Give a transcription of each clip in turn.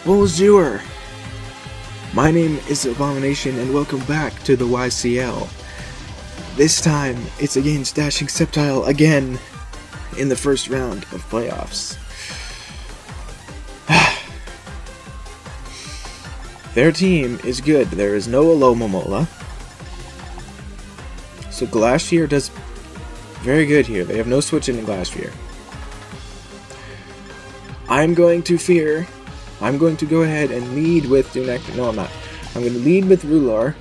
Bonjour! My name is Abomination and welcome back to the YCL. This time, it's against Dashing Sceptile again in the first round of playoffs. Their team is good. There is no Alomomola. So Glacier does very good here. They have no switch in Glacier. I'm going to go ahead and lead with Dunectar. No, I'm not. I'm going to lead with Rular.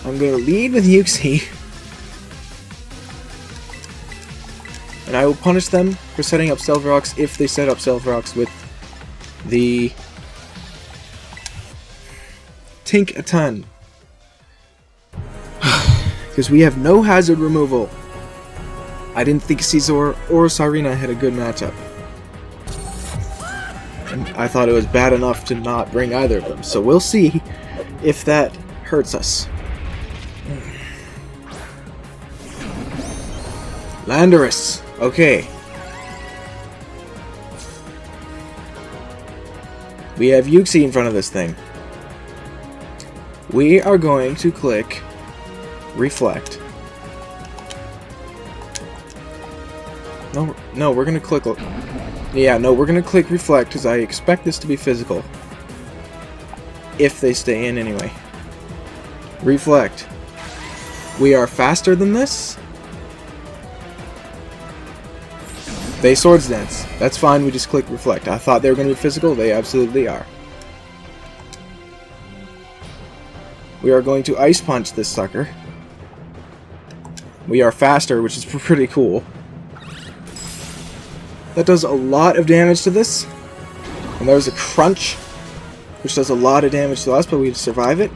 I'm going to lead with Uxie. And I will punish them for setting up Stealth Rocks if they set up Stealth Rocks with the Tink a ton. Because we have no hazard removal. I didn't think Caesar or Sarina had a good matchup. And I thought it was bad enough to not bring either of them. So we'll see if that hurts us. Landorus. Okay. We have Uxie in front of this thing. We are going to click Reflect. No, we're gonna click. Yeah, no, we're gonna click Reflect because I expect this to be physical. If they stay in anyway. Reflect. We are faster than this. They Swords Dance. That's fine, we just click Reflect. I thought they were gonna be physical, they absolutely are. We are going to Ice Punch this sucker. We are faster, which is pretty cool. That does a lot of damage to this. And there's a Crunch, which does a lot of damage to us, but we survive it.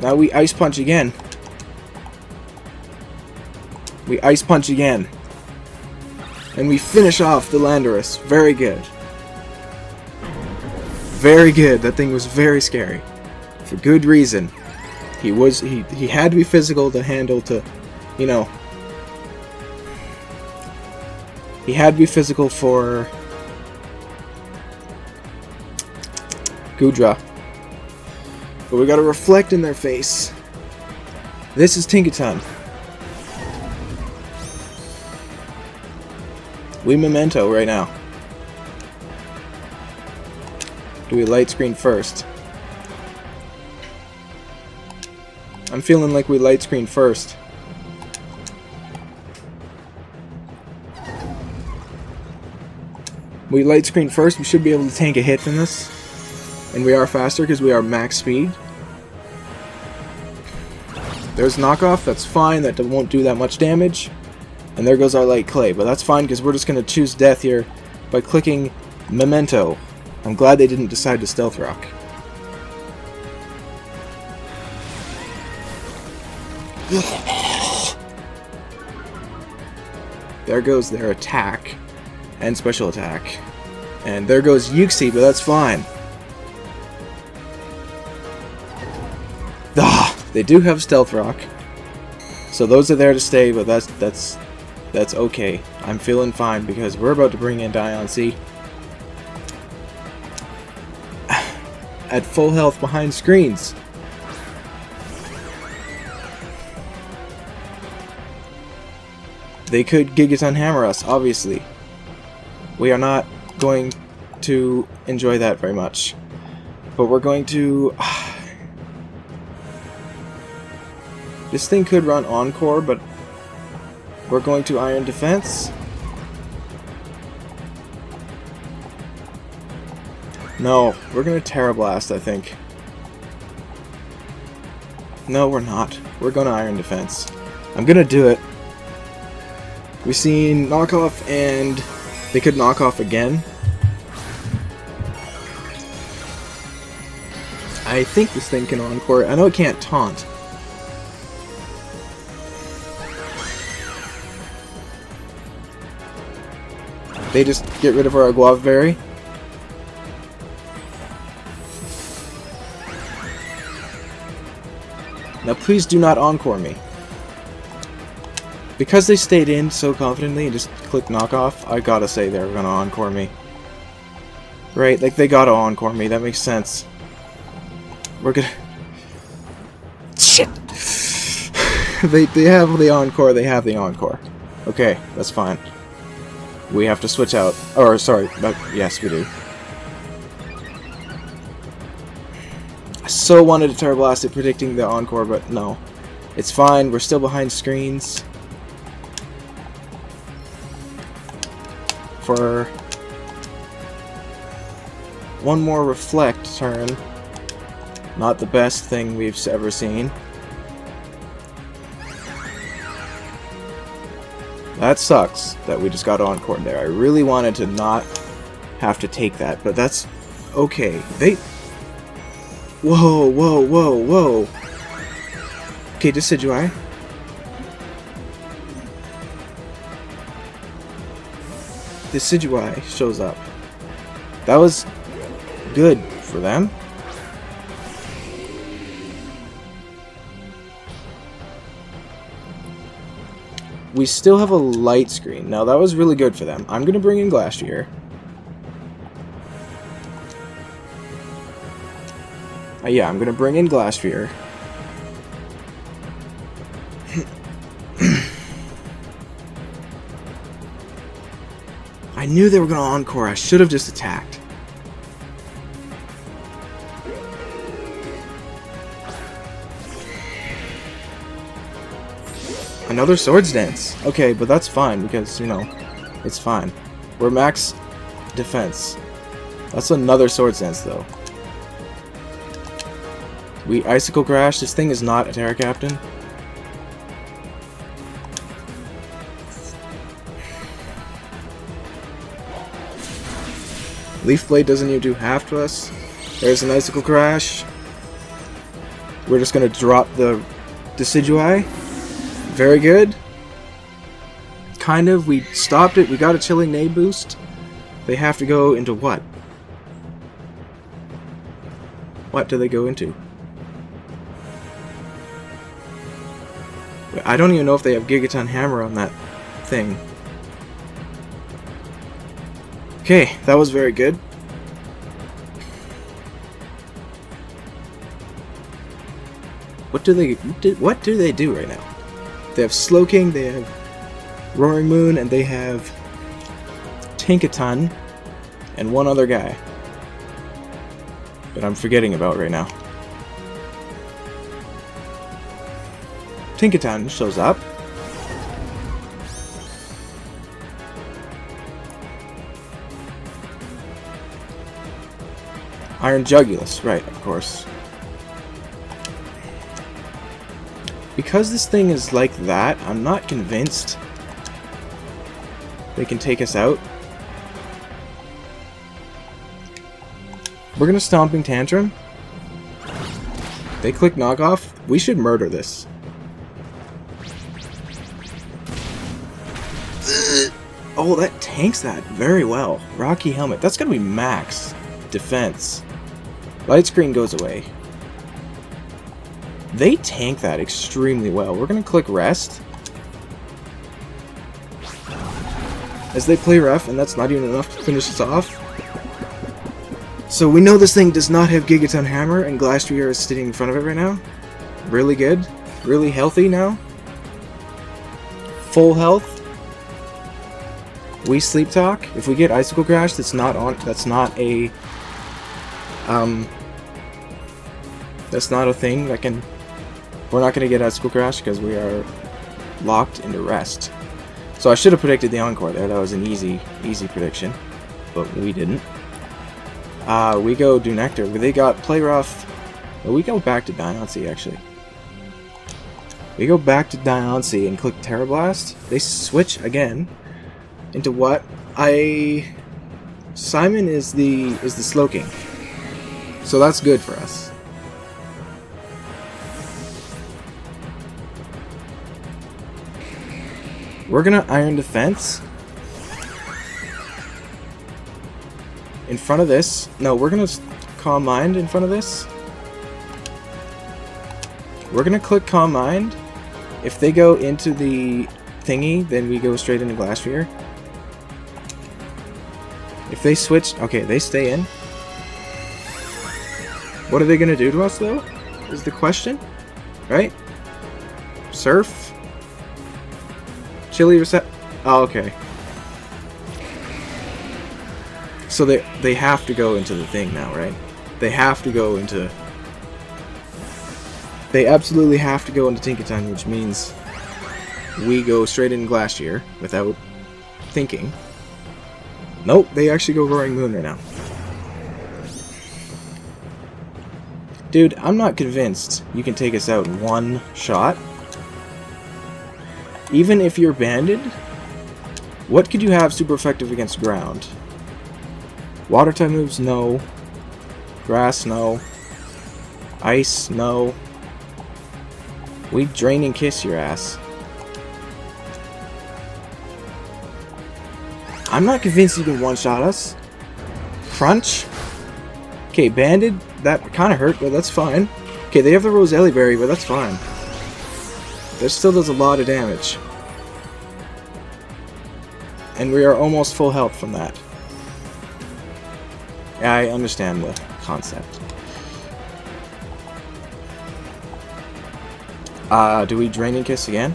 Now we Ice Punch again. We Ice Punch again. And we finish off the Landorus. Very good. Very good. That thing was very scary. For good reason. He had to be physical to handle to, you know. He had to be physical for Goodra. But we gotta Reflect in their face. This is Tinkaton. We Memento right now. Do we Light Screen first? I'm feeling like we Light Screen first. We Light Screen first, we should be able to tank a hit from this. And we are faster because we are max speed. There's Knockoff, that's fine, that won't do that much damage. And there goes our Light Clay, but that's fine because we're just going to choose death here by clicking Memento. I'm glad they didn't decide to Stealth Rock. There goes their attack and special attack. And there goes Uxie, but that's fine. They do have Stealth Rock. So those are there to stay, but that's okay. I'm feeling fine because we're about to bring in Diancie. At full health behind screens. They could Gigaton Hammer us, obviously. We are not going to enjoy that very much. But we're going to... This thing could run Encore, but we're going to Iron Defense. No, we're going to Terra Blast, I think. No, we're not. We're going to Iron Defense. I'm going to do it. We've seen Knockoff, and they could knock off again. I think this thing can Encore. I know it can't Taunt. They just get rid of our Guava Berry. Now please do not Encore me. Because they stayed in so confidently and just clicked knockoff, I gotta say they're gonna encore me. Right, like they gotta encore me, that makes sense. We're gonna... Shit! they have the encore, they have the encore. Okay, that's fine. We have to switch out. Or, sorry, yes, we do. I so wanted to Terra Blast it predicting the encore, but no. It's fine, we're still behind screens. For one more reflect turn. Not the best thing we've ever seen. That sucks that we just got encore there. I really wanted to not have to take that, but that's okay. Whoa, whoa, whoa, whoa. Okay, Decidueye. Decidueye shows up. That was good for them. We still have a light screen. Now that was really good for them. I'm going to bring in Glastrier. Yeah, I'm going to bring in Glastrier. I knew they were going to encore. I should have just attacked. Another Swords Dance. Okay, but that's fine because, you know, it's fine. We're max defense. That's another Swords Dance, though. We Icicle Crash. This thing is not a Terra Captain. Leaf Blade doesn't even do half to us. There's an Icicle Crash. We're just going to drop the Decidueye. Very good. Kind of. We stopped it. We got a Chilling Nade boost. They have to go into what? What do they go into? I don't even know if they have Gigaton Hammer on that thing. Okay, that was very good. What do they do right now? They have Slowking, they have Roaring Moon, and they have Tinkaton, and one other guy that I'm forgetting about right now. Tinkaton shows up. Iron Jugulus, right, of course. Because this thing is like that, I'm not convinced they can take us out. We're gonna Stomping Tantrum. They click knockoff. We should murder this. Oh, that tanks that very well. Rocky Helmet. That's gonna be max defense. Light Screen goes away. They tank that extremely well. We're gonna click Rest. As they play rough, and that's not even enough to finish us off. So we know this thing does not have Gigaton Hammer, and Glastrier is sitting in front of it right now. Really good. Really healthy now. Full health. We Sleep Talk. If we get Icicle Crash, that's not a thing that can... We're not going to get Icicle Crash because we are locked into Rest. So I should have predicted the Encore there. That was an easy prediction. But we didn't. We go do Nectar. They got Play Rough. Well, we go back to Diancie, actually. We go back to Diancie and click Terra Blast. They switch again into what? Simon is the Slowking. So that's good for us. We're gonna Iron Defense in front of this. No, we're gonna Calm Mind in front of this. We're gonna click Calm Mind. If they go into the thingy, then we go straight into Glass Sphere. If they switch... Okay, they stay in. What are they going to do to us, though? Is the question. Right? Surf? Chili reset... Oh, okay. So they have to go into the thing now, right? They have to go into... They absolutely have to go into Tinkaton, which means we go straight into Glacier without thinking. Nope, they actually go Roaring Moon right now. Dude, I'm not convinced you can take us out in one shot. Even if you're banded, what could you have super effective against ground? Water type moves, no. Grass, no. Ice, no. We Drain and Kiss your ass. I'm not convinced you can one-shot us. Crunch? Okay, banded, that kind of hurt, but that's fine. Okay, they have the Roselli Berry, but that's fine. That still does a lot of damage. And we are almost full health from that. Yeah, I understand the concept. Do we Drain and Kiss again?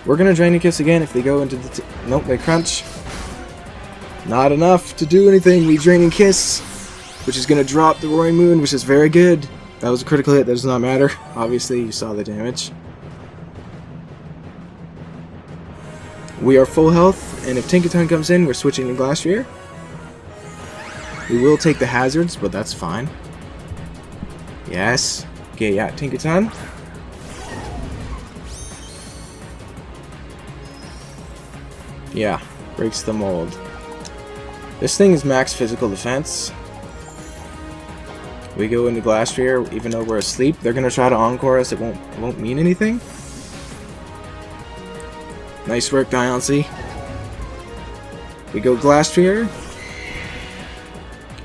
We're gonna Drain and Kiss again if they go into the... Nope, they Crunch. Not enough to do anything. We Drain and Kiss, which is gonna drop the Roaring Moon, which is very good. That was a critical hit, that does not matter. Obviously, you saw the damage. We are full health, and if Tinkaton comes in, we're switching to Glass Sphere. We will take the hazards, but that's fine. Yes. Okay, yeah, Tinkaton. Yeah, breaks the mold. This thing is max physical defense. We go into Glass Sphere, even though we're asleep. They're gonna try to encore us. It won't mean anything. Nice work, Diancie. We go Glass Sphere.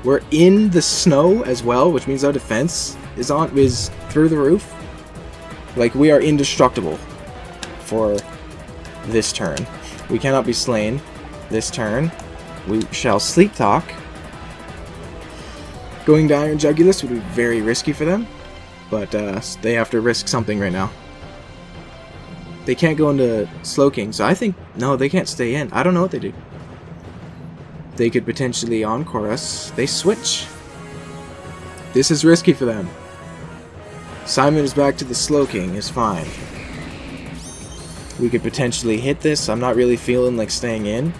We're in the snow as well, which means our defense is through the roof. Like, we are indestructible for this turn. We cannot be slain this turn. We shall Sleep Talk. Going to Iron Jugulus would be very risky for them, but they have to risk something right now. They can't go into Slowking, so I think... No, they can't stay in. I don't know what they do. They could potentially encore us. They switch. This is risky for them. Simon is back to the Slowking. It's fine. We could potentially hit this. I'm not really feeling like staying in.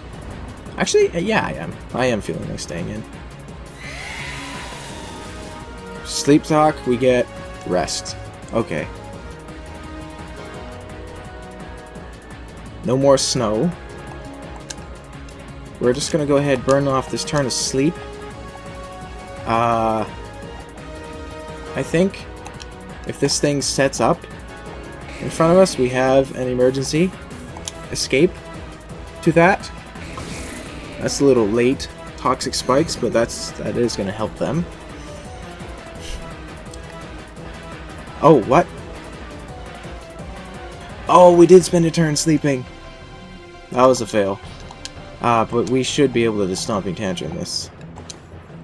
Actually, yeah, I am. I am feeling like staying in. Sleep Talk, we get rest. Okay. No more snow. We're just gonna go ahead, burn off this turn of sleep. I think if this thing sets up in front of us, we have an emergency escape to that. That's a little late, Toxic Spikes, but that is gonna help them. Oh, what? Oh, we did spend a turn sleeping. That was a fail. But we should be able to Stomping Tantrum this.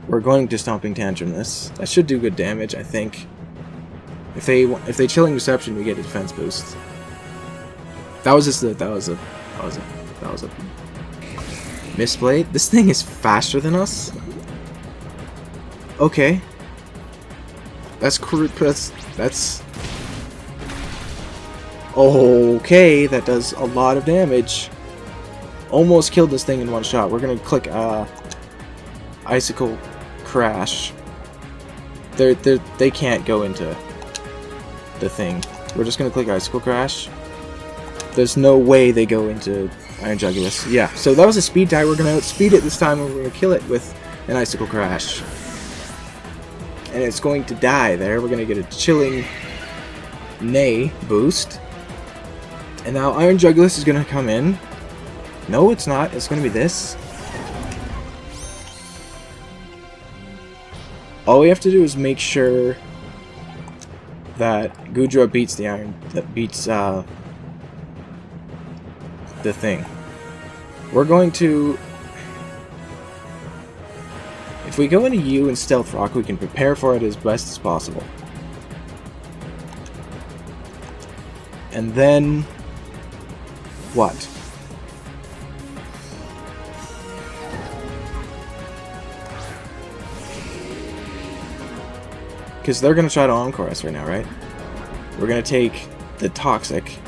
We're going to Stomping Tantrum this. That should do good damage, I think. If they Chilling Reception, we get a defense boost. That was a misplay. This thing is faster than us. Okay. That's okay. That does a lot of damage. Almost killed this thing in one shot. We're gonna click Icicle Crash. They can't go into the thing. We're just gonna click Icicle Crash. There's no way they go into Iron Jugulus. Yeah, so that was a speed tie. We're gonna outspeed it this time, and we're gonna kill it with an Icicle Crash. And it's going to die there. We're gonna get a Chilling Nay boost. And now Iron Jugulus is gonna come in. No, it's not. It's gonna be this. All we have to do is make sure that Goodra beats the Iron... That beats, the thing. We're going to... If we go into U and Stealth Rock, we can prepare for it as best as possible. And then... what? Because they're going to try to Encore us right now, right? We're going to take the Toxic.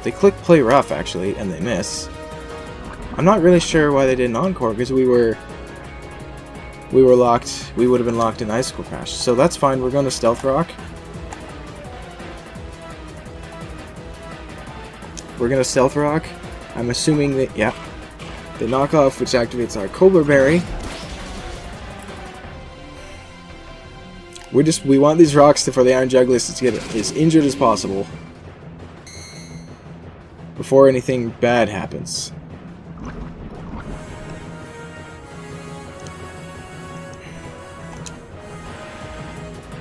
They click Play Rough, actually, and they miss. I'm not really sure why they didn't Encore, because we were locked. We would have been locked in Icicle Crash. So that's fine. We're going to Stealth Rock. We're going to Stealth Rock. I'm assuming that, yeah. The knockoff, which activates our Cobbler Berry. We want these rocks for the Iron Jugulis to get as injured as possible before anything bad happens.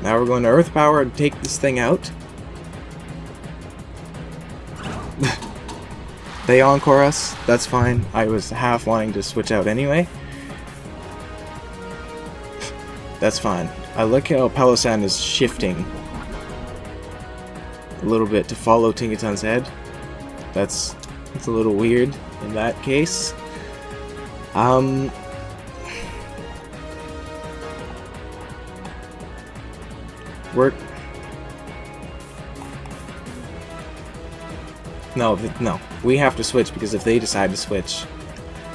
Now we're going to Earth Power and take this thing out. They Encore us. That's fine. I was half wanting to switch out anyway. That's fine. I like how Palossand is shifting a little bit to follow Tinkaton's head. That's a little weird in that case. No, we have to switch, because if they decide to switch,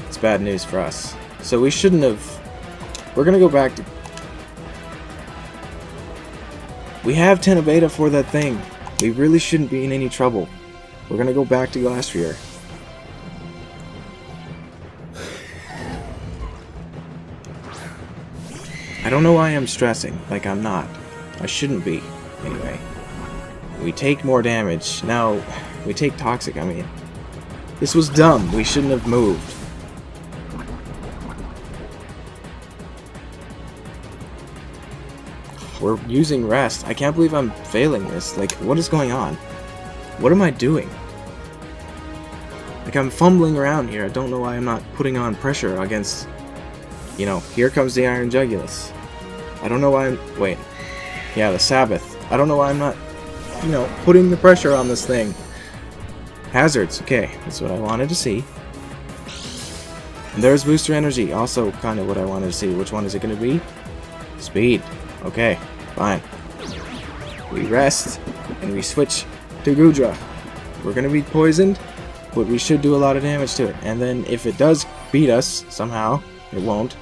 it's bad news for us. So we shouldn't have... We're gonna go back to... We have Tenebeta for that thing. We really shouldn't be in any trouble. We're gonna go back to Glastrier. I don't know why I'm stressing. Like, I'm not. I shouldn't be. Anyway. We take more damage. Now, we take Toxic, I mean. This was dumb. We shouldn't have moved. We're using Rest. I can't believe I'm failing this. Like, what is going on? What am I doing? Like, I'm fumbling around here. I don't know why I'm not putting on pressure against... You know, here comes the Iron Jugulis. I don't know why I'm... Wait. Yeah, the Sabbath. I don't know why I'm not, you know, putting the pressure on this thing. Hazards. Okay, that's what I wanted to see. And there's Booster Energy. Also kind of what I wanted to see. Which one is it going to be? Speed. Okay, fine. We rest, and we switch to Goodra. We're going to be poisoned, but we should do a lot of damage to it. And then if it does beat us, somehow, it won't,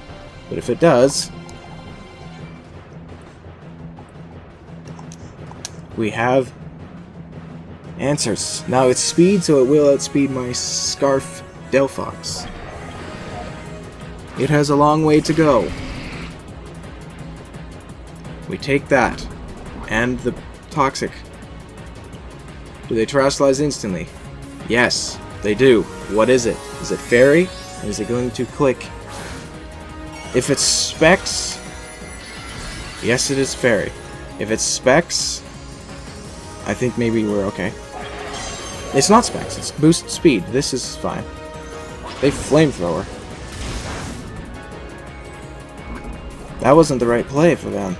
but if it does, we have answers. Now it's speed, so it will outspeed my Scarf Delphox. It has a long way to go. We take that, and the Toxic. Do they Terastallize instantly? Yes, they do. What is it? Is it Fairy? Or is it going to click? If it's Specs, yes, it is Fairy. If it's Specs, I think maybe we're okay. It's not Specs, it's Boost Speed. This is fine. They Flamethrower. That wasn't the right play for them.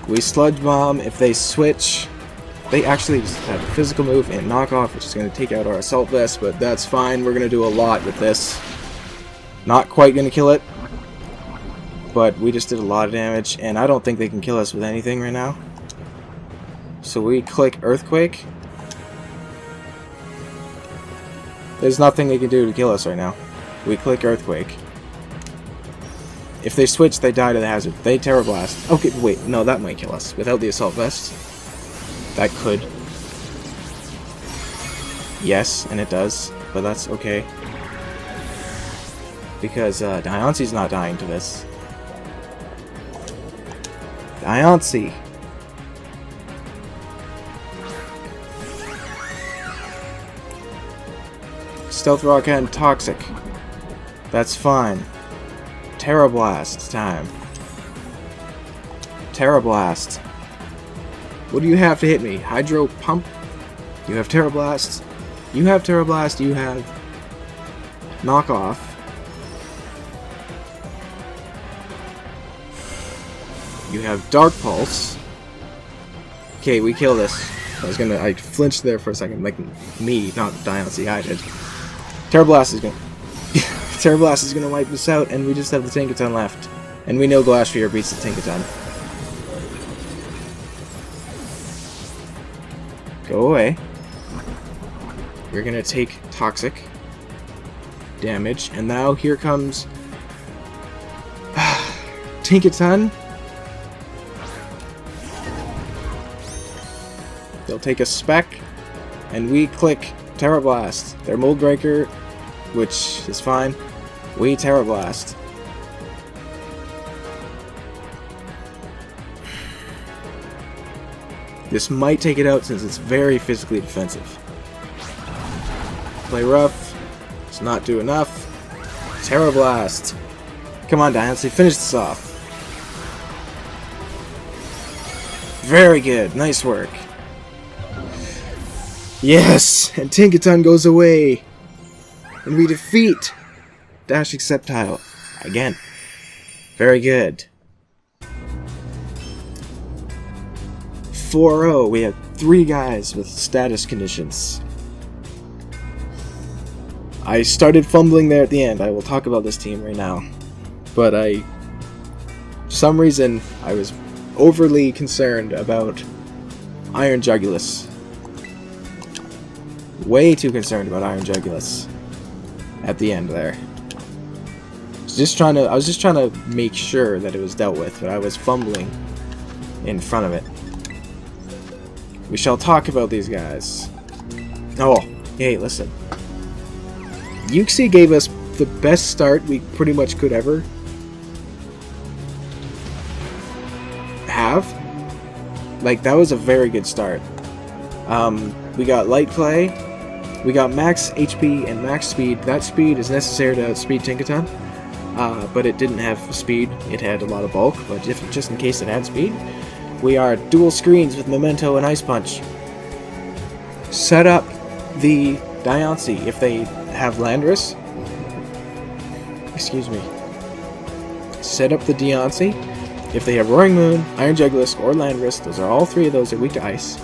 We Sludge Bomb. If they switch, they actually just have a physical move and knockoff, which is going to take out our Assault Vest, but that's fine. We're going to do a lot with this. Not quite going to kill it, but we just did a lot of damage, and I don't think they can kill us with anything right now. So we click Earthquake. There's nothing they can do to kill us right now. We click Earthquake. If they switch, they die to the hazard. They Terra Blast. Okay, wait, no, that might kill us. Without the Assault Vest. That could. Yes, and it does, but that's okay. Because Diancee's not dying to this. Diancee! Stealth Rock and Toxic. That's fine. Terra Blast time. Terra Blast. What do you have to hit me? Hydro Pump? You have Terra Blast. You have Terra Blast. You have Knock Off. You have Dark Pulse. Okay, we kill this. I flinched there for a second, like me, not Diancie, I did. Terra Blast is gonna Terra Blast is gonna wipe this out, and we just have the Tinkaton left. And we know Glastrier beats the Tinkaton. Go away. You're gonna take toxic damage, and now here comes Tinkaton. They'll take a spec, and we click Terra Blast. Their Mold Breaker, which is fine. We Terra Blast. This might take it out since it's very physically defensive. Play rough. It's not do enough. Terra Blast. Come on, Diancie, finish this off. Very good. Nice work. Yes! And Tinkaton goes away. And we defeat Dashing Sceptile. Again. Very good. 4-0. We have 3 guys with status conditions. I started fumbling there at the end. I will talk about this team right now. But for some reason, I was overly concerned about Iron Jugulus. Way too concerned about Iron Jugulus at the end there. I was just trying to make sure that it was dealt with, but I was fumbling in front of it. We shall talk about these guys. Oh, hey, listen. Yuxi gave us the best start we pretty much could ever have. Like, that was a very good start. We got Light Play, we got max HP and max speed. That speed is necessary to outspeed Tinkaton, but it didn't have speed. It had a lot of bulk, but just in case it had speed. We are dual screens with Memento and Ice Punch. Set up the Diancie if they have Landorus. Excuse me. Set up the Diancie if they have Roaring Moon, Iron Jugulus, or Landorus. Those are all 3 of those are weak to ice.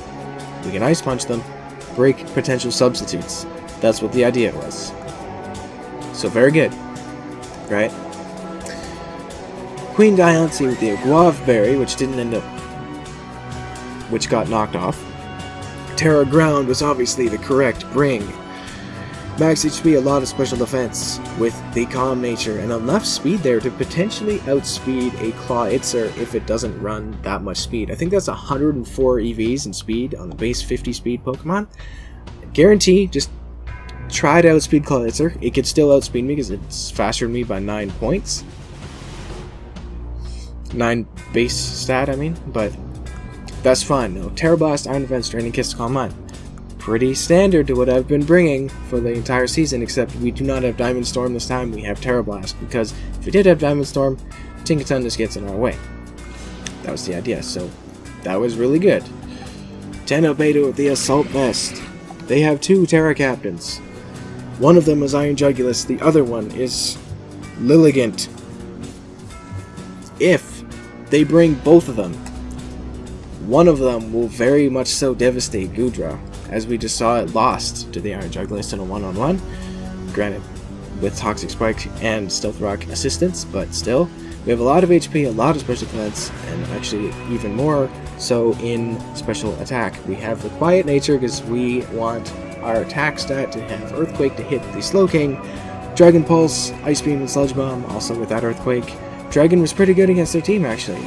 We can Ice Punch them, break potential substitutes. That's what the idea was. So very good, right? Queen Diancie with the Aguave Berry, which got knocked off. Terra Ground was obviously the correct bring. Max HP, a lot of special defense with the Calm Nature, and enough speed there to potentially outspeed a Clawitzer if it doesn't run that much speed. I think that's 104 EVs in speed on the base 50 speed Pokemon. Guarantee, just try to outspeed Clawitzer. It could still outspeed me because it's faster than me by 9 points. 9 base stat, I mean, but that's fine. No, Terra Blast, Iron Defense, Draining Kiss, Calm Mind. Pretty standard to what I've been bringing for the entire season, except we do not have Diamond Storm this time. We have Terra Blast, because if we did have Diamond Storm, Tinkaton just gets in our way. That was the idea, so that was really good. Tenno Beta with the Assault Vest. They have 2 Terra Captains. One of them is Iron Jugulus, the other one is Lilligant. If they bring both of them, one of them will very much so devastate Goodra, as we just saw it lost to the Iron Jugulus in a 1-on-1. Granted, with Toxic Spike and Stealth Rock assistance, but still. We have a lot of HP, a lot of special defense, and actually even more so in special attack. We have the Quiet Nature because we want our attack stat to have Earthquake to hit the Slowking. Dragon Pulse, Ice Beam, and Sludge Bomb, also with that Earthquake. Dragon was pretty good against their team, actually,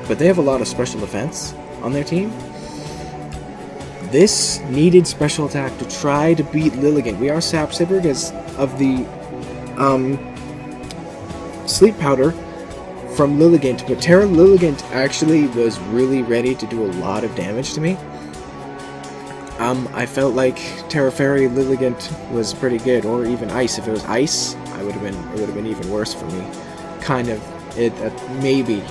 but they have a lot of special defense on their team. This needed special attack to try to beat Lilligant. We are Sap Sipper because of the Sleep Powder from Lilligant, but Terra Lilligant actually was really ready to do a lot of damage to me. I felt like Terra Fairy Lilligant was pretty good, or even Ice. If it was Ice, it would have been even worse for me. Kind of, maybe.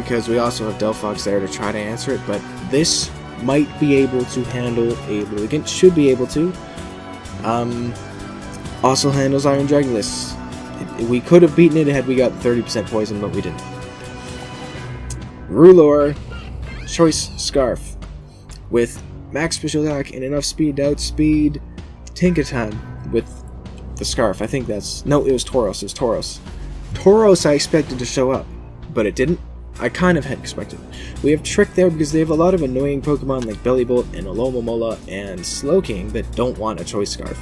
because we also have Delphox there to try to answer it, but this might be able to handle a Lilligant, should be able to. Also handles Iron Dragonless. We could have beaten it had we got 30% poison, but we didn't. Rulor, Choice Scarf, with max special attack and enough speed to outspeed Tinkaton with the Scarf. I think that's... No, it was Tauros. It was Tauros. Tauros I expected to show up, but it didn't. I kind of had expected it. We have Trick there because they have a lot of annoying Pokemon like Bellibolt and Alomomola and Slowking that don't want a Choice Scarf.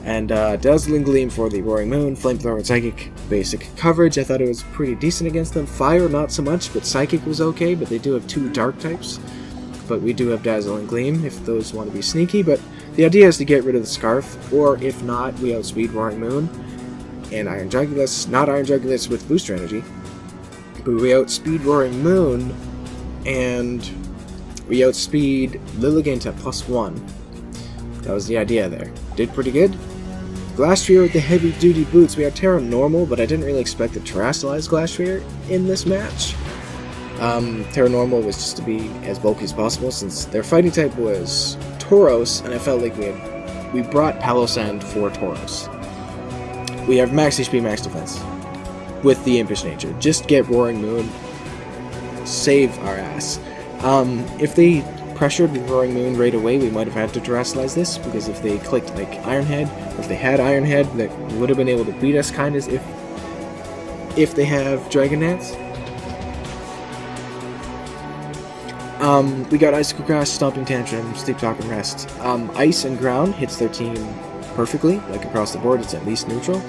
And Dazzling Gleam for the Roaring Moon, Flamethrower and Psychic basic coverage. I thought it was pretty decent against them. Fire, not so much, but Psychic was okay, but they do have 2 Dark types. But we do have Dazzling Gleam if those want to be sneaky, but the idea is to get rid of the Scarf, or if not, we outspeed Roaring Moon and Iron Jugulis, not Iron Jugulis with Booster Energy, but we outspeed Roaring Moon and we outspeed Lilligant at +1. That was the idea there. Did pretty good. Glastrier with the heavy duty boots. We have Terra Normal, but I didn't really expect to terrestrialize Glastrier in this match. Terra Normal was just to be as bulky as possible since their fighting type was Tauros, and I felt like we brought Palossand for Tauros. We have max HP, max defense with the Impish Nature. Just get Roaring Moon, save our ass. If they pressured the Roaring Moon right away, we might have had to terrestrialize this, because if they clicked like Iron Head, or if they had Iron Head, that would have been able to beat us kind of if they have Dragon Dance. We got Icicle Crash, Stomping Tantrum, Sleep Talk and Rest. Ice and Ground hits their team perfectly, like across the board, it's at least neutral.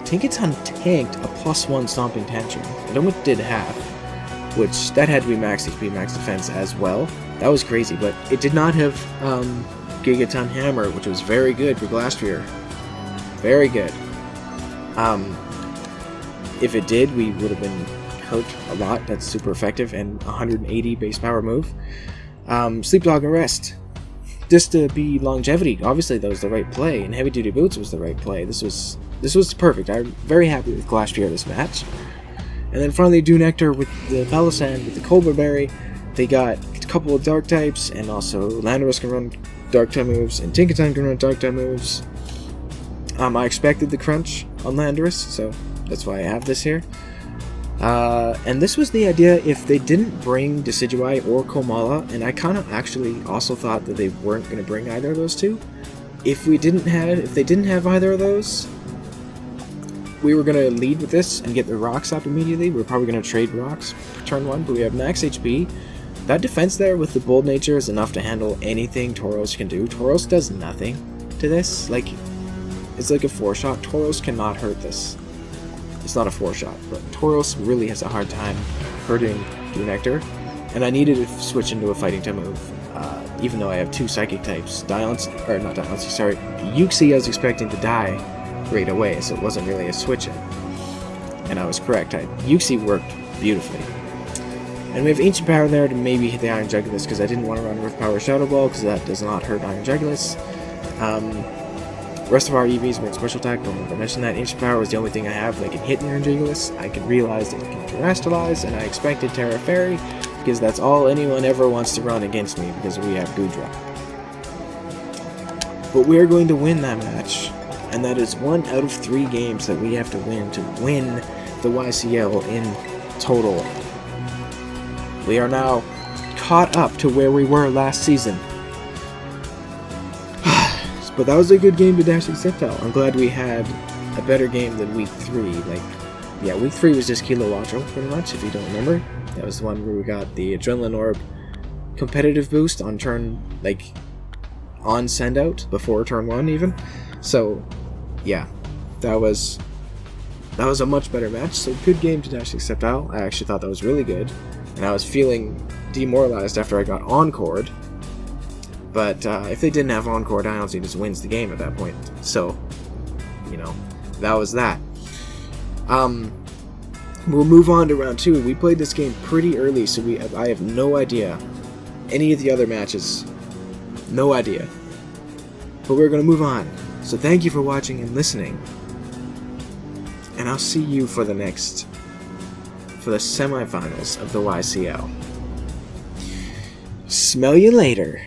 Tinkaton tanked a +1 Stomping Tantrum. It almost did half, which that had to be max HP, max defense as well. That was crazy, but it did not have Gigaton Hammer, which was very good for Glastrier. Very good. If it did, we would have been hurt a lot. That's super effective, and 180 base power move. Sleep Dog and Rest. Just to be longevity, obviously that was the right play, and Heavy Duty Boots was the right play. This was perfect. I'm very happy with Glastrier this match. And then finally, Dew Nectar with the Palossand, with the Cobra Berry. They got a couple of Dark types, and also Landorus can run Dark type moves, and Tinkaton can run Dark type moves. I expected the crunch on Landorus, so that's why I have this here. And this was the idea if they didn't bring Decidueye or Komala, and I kind of actually also thought that they weren't going to bring either of those two. If they didn't have either of those, we were going to lead with this and get the rocks up immediately. We're probably going to trade rocks for turn 1, but we have max HP. That defense there with the Bold Nature is enough to handle anything Tauros can do. Tauros does nothing to this. Like, it's like a 4-shot. Tauros cannot hurt this. It's not a 4-shot, but Tauros really has a hard time hurting Dew Nectar. And I needed to switch into a fighting type move, even though I have 2 psychic types. Uxie I was expecting to die right away, so it wasn't really a switch in. And I was correct. Uxie worked beautifully. And we have Ancient Power there to maybe hit the Iron Jugulis, because I didn't want to run Earth Power Shadow Ball, because that does not hurt Iron Jugulis. Rest of our EVs were in Special Attack, don't ever mention that. Ancient Power was the only thing I have that can hit Iron Jugulis. I could realize that it can terrestrialize, and I expected Terra Fairy, because that's all anyone ever wants to run against me, because we have Goodra. But we are going to win that match, and that is 1 out of 3 games that we have to win the YCL in total. We are now caught up to where we were last season. But that was a good game to Dashing Sceptile. I'm glad we had a better game than Week 3. Week 3 was just Kilowattrel, pretty much, if you don't remember. That was the one where we got the Adrenaline Orb competitive boost on turn, on send-out, before turn 1 even. So, yeah, that was a much better match. So, good game to Dashing Sceptile. I actually thought that was really good. And I was feeling demoralized after I got Encored. But if they didn't have Encore, Dialsy just wins the game at that point. So, that was that. We'll move on to round 2. We played this game pretty early, so I have no idea any of the other matches. No idea. But we're going to move on. So thank you for watching and listening. And I'll see you for the next for the semifinals of the YCL. Smell you later.